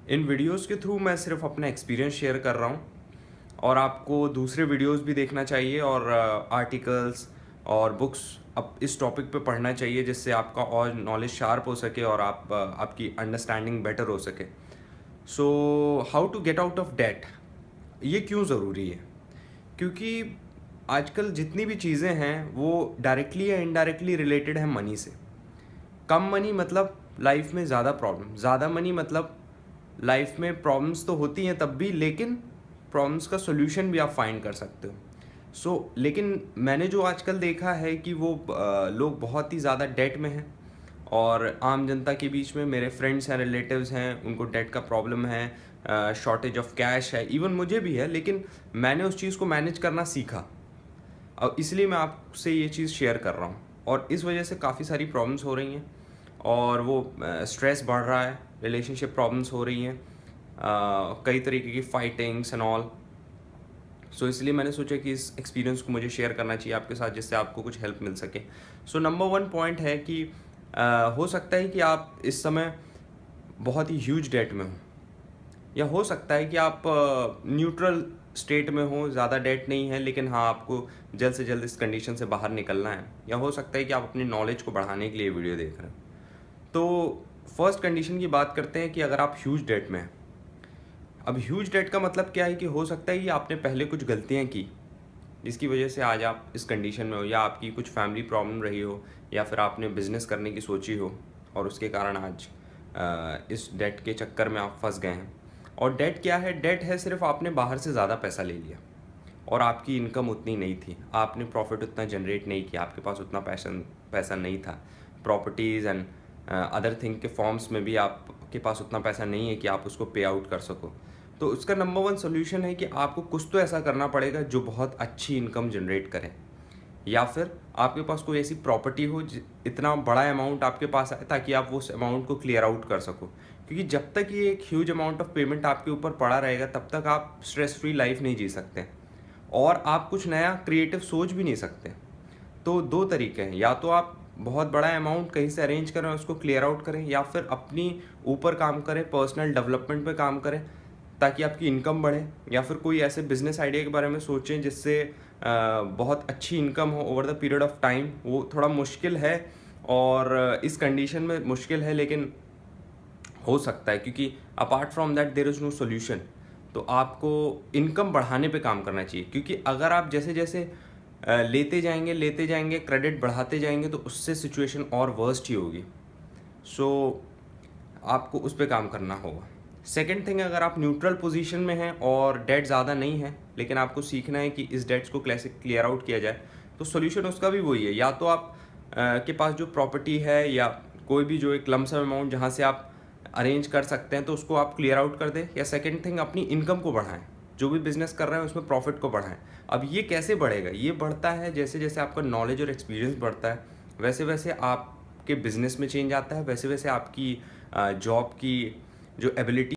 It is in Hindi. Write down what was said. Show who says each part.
Speaker 1: इन वीडियोस के थ्रू मैं सिर्फ अपना एक्सपीरियंस शेयर कर रहा हूँ और आपको दूसरे वीडियोस भी देखना चाहिए और आर्टिकल्स और बुक्स अब इस टॉपिक पे पढ़ना चाहिए जिससे आपका और नॉलेज शार्प हो सके और आपकी अंडरस्टैंडिंग बेटर हो सके। So how to get out of debt, ये क्यों ज़रूरी है? क्योंकि आजकल जितनी भी चीज़ें हैं वो डायरेक्टली या इनडायरेक्टली रिलेटेड है मनी से। कम मनी मतलब लाइफ में ज़्यादा प्रॉब्लम, ज़्यादा मनी मतलब लाइफ में प्रॉब्लम्स तो होती हैं तब भी, लेकिन प्रॉब्लम्स का सोल्यूशन भी आप फाइंड कर सकते हो। लेकिन मैंने जो आजकल देखा है कि वो लोग बहुत ही ज़्यादा डेट में हैं और आम जनता के बीच में मेरे फ्रेंड्स हैं, रिलेटिव्स हैं, उनको डेट का प्रॉब्लम है, शॉर्टेज ऑफ कैश है, इवन मुझे भी है, लेकिन मैंने उस चीज़ को मैनेज करना सीखा और इसलिए मैं आपसे ये चीज़ शेयर कर रहा हूँ। और इस वजह से काफ़ी सारी प्रॉब्लम्स हो रही हैं और वो स्ट्रेस बढ़ रहा है, रिलेशनशिप प्रॉब्लम्स हो रही हैं, कई तरीके की फाइटिंग्स एंड ऑल। सो इसलिए मैंने सोचा कि इस एक्सपीरियंस को मुझे शेयर करना चाहिए आपके साथ जिससे आपको कुछ हेल्प मिल सके। सो नंबर वन पॉइंट है कि हो सकता है कि आप इस समय बहुत ही ह्यूज डेट में हो, या हो सकता है कि आप न्यूट्रल स्टेट में हो, ज़्यादा डेट नहीं है लेकिन हाँ आपको जल्द से जल्द इस कंडीशन से बाहर निकलना है, या हो सकता है कि आप अपनी नॉलेज को बढ़ाने के लिए वीडियो देख रहे हैं। तो फर्स्ट कंडीशन की बात करते हैं कि अगर आप ह्यूज डेट में हैं। अब ह्यूज डेट का मतलब क्या है कि हो सकता है कि आपने पहले कुछ गलतियां की जिसकी वजह से आज आप इस कंडीशन में हो, या आपकी कुछ फैमिली प्रॉब्लम रही हो, या फिर आपने बिजनेस करने की सोची हो और उसके कारण आज इस डेट के चक्कर में आप फंस गए हैं। और डेट क्या है? डेट है सिर्फ आपने बाहर से ज़्यादा पैसा ले लिया और आपकी इनकम उतनी नहीं थी, आपने प्रॉफिट उतना जनरेट नहीं किया, आपके पास उतना पैसा नहीं था। प्रॉपर्टीज़ एंड अदर थिंग के फॉर्म्स में भी आपके पास उतना पैसा नहीं है कि आप उसको पे आउट कर सको। तो उसका नंबर वन सोल्यूशन है कि आपको कुछ तो ऐसा करना पड़ेगा जो बहुत अच्छी इनकम जनरेट करे, या फिर आपके पास कोई ऐसी प्रॉपर्टी हो इतना बड़ा अमाउंट आपके पास आए ताकि आप उस अमाउंट को क्लियर आउट कर सको। क्योंकि जब तक ये एक ह्यूज अमाउंट ऑफ पेमेंट आपके ऊपर पड़ा रहेगा तब तक आप स्ट्रेस फ्री लाइफ नहीं जी सकते और आप कुछ नया क्रिएटिव सोच भी नहीं सकते। तो दो तरीके हैं, या तो आप बहुत बड़ा अमाउंट कहीं से अरेंज करें उसको क्लियर आउट करें, या फिर अपनी ऊपर काम करें, पर्सनल डेवलपमेंट पे काम करें ताकि आपकी इनकम बढ़े, या फिर कोई ऐसे बिजनेस आइडिया के बारे में सोचें जिससे बहुत अच्छी इनकम हो over the period of time. वो थोड़ा मुश्किल है और इस कंडीशन में मुश्किल है, लेकिन हो सकता है क्योंकि apart from that there is no solution. तो आपको इनकम बढ़ाने पे काम करना चाहिए, क्योंकि अगर आप जैसे जैसे लेते जाएंगे क्रेडिट बढ़ाते जाएंगे तो उससे सिचुएशन और वर्स्ट ही होगी। सो आपको उस पर काम करना होगा। सेकेंड थिंग, अगर आप न्यूट्रल पोजीशन में हैं और डेट ज़्यादा नहीं है लेकिन आपको सीखना है कि इस डेट्स को कैसे क्लियर आउट किया जाए, तो सोल्यूशन उसका भी वही है, या तो आप के पास जो प्रॉपर्टी है या कोई भी जो एक लमसम अमाउंट जहाँ से आप अरेंज कर सकते हैं तो उसको आप क्लियर आउट कर दें, या सेकेंड थिंग अपनी इनकम को बढ़ाएं, जो भी बिजनेस कर रहे हैं उसमें प्रॉफिट को बढ़ाएं। अब ये कैसे बढ़ेगा? ये बढ़ता है जैसे जैसे आपका नॉलेज और एक्सपीरियंस बढ़ता है, वैसे वैसे आपके बिजनेस में चेंज आता है, वैसे वैसे आपकी जॉब की जो एबिलिटी